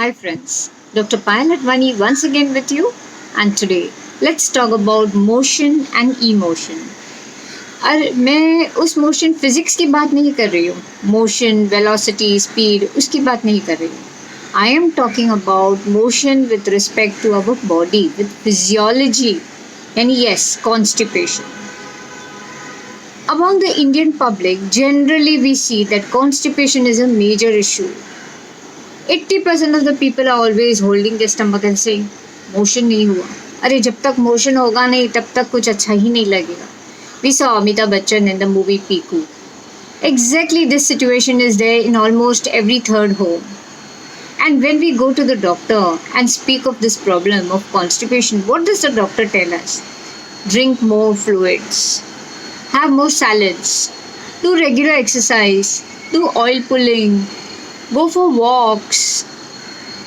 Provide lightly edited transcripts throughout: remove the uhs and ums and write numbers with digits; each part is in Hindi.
Hi friends, Dr. Payal Advani once again with you, and today let's talk about motion and emotion. और मैं उस मोशन फिजिक्स की बात नहीं कर रही हूँ, मोशन वेलोसिटी स्पीड उसकी बात नहीं कर रही हूँ. I am talking about motion with respect to our body, with physiology, and yes, constipation. Among the Indian public, generally we see that constipation is a major issue. 80% of the people are always holding their stomach and saying, motion नहीं हुआ. अरे जब तक motion होगा नहीं तब तक कुछ अच्छा ही नहीं लगेगा. We saw Amitabh Bachchan in the movie Piku. Exactly this situation is there in almost every third home. And when we go to the doctor and speak of this problem of constipation, what does the doctor tell us? Drink more fluids, have more salads, do regular exercise, do oil pulling, go for walks.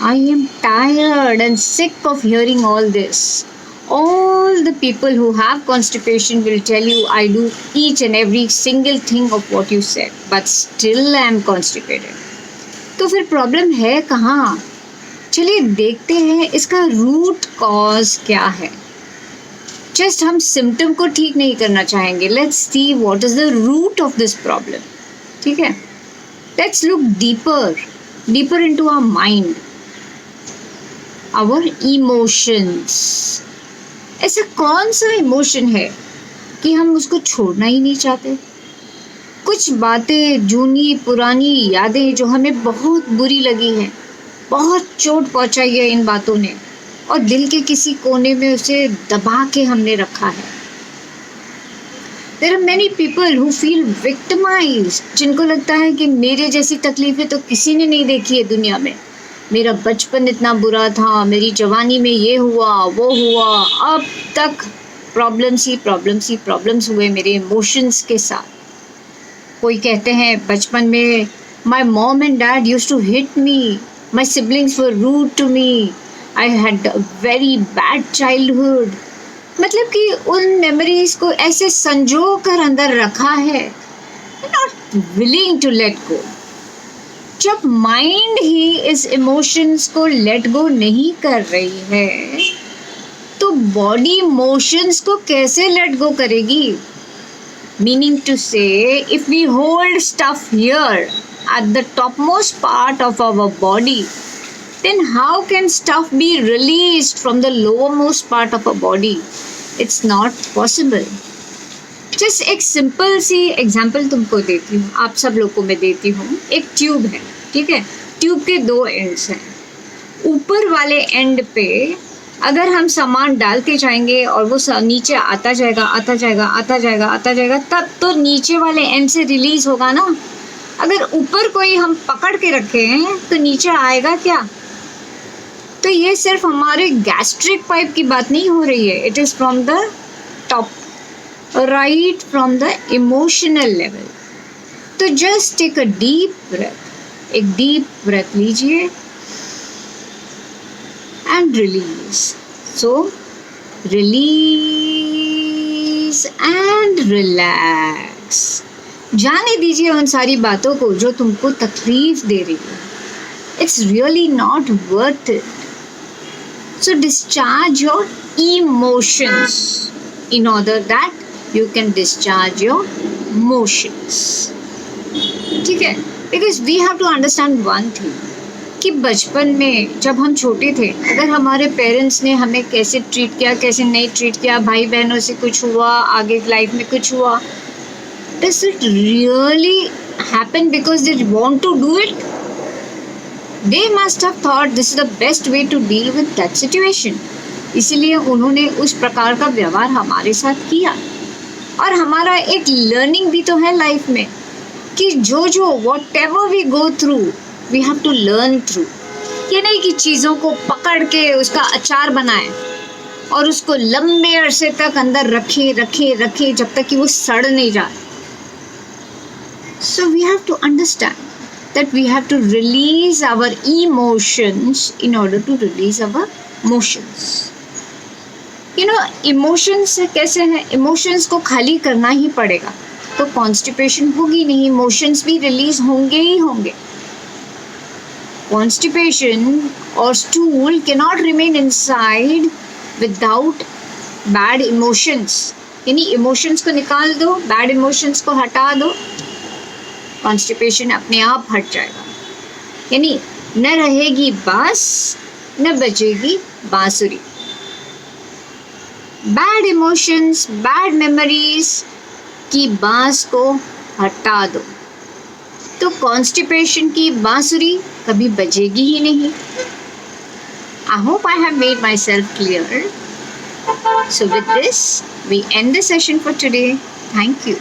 I am tired and sick of hearing all this. All the people who have constipation will tell you I do each and every single thing of what you said, but still I am constipated. तो फिर प्रॉब्लम है कहाँ? चलिए देखते हैं इसका रूट कॉज क्या है. जस्ट हम सिम्टम को ठीक नहीं करना चाहेंगे. Let's see what is the root of this problem. ठीक है, let's look deeper into our mind, our emotions. ऐसा कौन सा इमोशन है कि हम उसको छोड़ना ही नहीं चाहते? कुछ बातें, जूनी पुरानी यादें जो हमें बहुत बुरी लगी हैं, बहुत चोट पहुंचाई है इन बातों ने, और दिल के किसी कोने में उसे दबा के हमने रखा है. There are many people who feel victimized, जिनको लगता है कि मेरे जैसी तकलीफें तो किसी ने नहीं देखी है दुनिया में. मेरा बचपन इतना बुरा था, मेरी जवानी में ये हुआ वो हुआ, अब तक प्रॉब्लम्स हुए मेरे इमोशंस के साथ. कोई कहते हैं बचपन में my mom and dad used to hit me, my siblings were rude to me, I had a very bad childhood. मतलब कि उन मेमोरीज को ऐसे संजो कर अंदर रखा है, not willing to let go. जब माइंड ही इस इमोशंस को लेट गो नहीं कर रही है तो बॉडी मोशंस को कैसे लेट गो करेगी? Meaning to say, if we hold stuff here at the topmost part of our body, then how can stuff be released from the lowermost part of our body? It's not possible. Just एक सिंपल सी एग्जाम्पल तुमको देती हूँ, आप सब लोग को मैं देती हूँ. एक ट्यूब है, ठीक है. ट्यूब के दो एंड्स हैं. ऊपर वाले एंड पे अगर हम सामान डालते जाएंगे और वो नीचे आता जाएगा, तब तो नीचे वाले एंड से रिलीज होगा ना. अगर ऊपर कोई हम पकड़ के रखे हैं तो नीचे आएगा क्या? तो ये सिर्फ हमारे गैस्ट्रिक पाइप की बात नहीं हो रही है. It is from the top, right from the emotional level. तो just take a deep breath, एक डीप ब्रेथ लीजिए and release. So release and relax. जाने दीजिए उन सारी बातों को जो तुमको तकलीफ दे रही है. It's really not worth it. So discharge your emotions in order that you can discharge your motions. ठीक है? Because we have to understand one thing, कि बचपन में जब हम छोटे थे, अगर हमारे पेरेंट्स ने हमें कैसे ट्रीट किया, कैसे नहीं ट्रीट किया, भाई बहनों से कुछ हुआ, आगे लाइफ में कुछ हुआ, does it really happen because they want to do it? They must have thought this is the best way to deal with that situation. इसीलिए उन्होंने उस प्रकार का व्यवहार हमारे साथ किया. और हमारा एक लर्निंग भी तो है लाइफ में कि जो whatever we go through We have to learn through. ये नहीं कि चीज़ों को पकड़ के उसका अचार बनाएं और उसको लंबे अरसे तक अंदर रखे जब तक कि वो सड़ नहीं जाए. So we have to understand that we have to release our emotions in order to release our motions. You know, emotions कैसे हैं? Emotions को खाली करना ही पड़ेगा तो constipation होगी नहीं, emotions भी release होंगे ही होंगे. Constipation or stool cannot remain inside without bad emotions. यानी इमोशंस को निकाल दो, बैड इमोशंस को हटा दो, कॉन्स्टिपेशन अपने आप हट जाएगा. यानी न रहेगी बांस न बजेगी बांसुरी. बैड इमोशंस, बैड मेमोरीज की बांस को हटा दो तो कॉन्स्टिपेशन की बांसुरी कभी बजेगी ही नहीं. I hope I have made myself clear. So with this, we end the session for today. Thank you.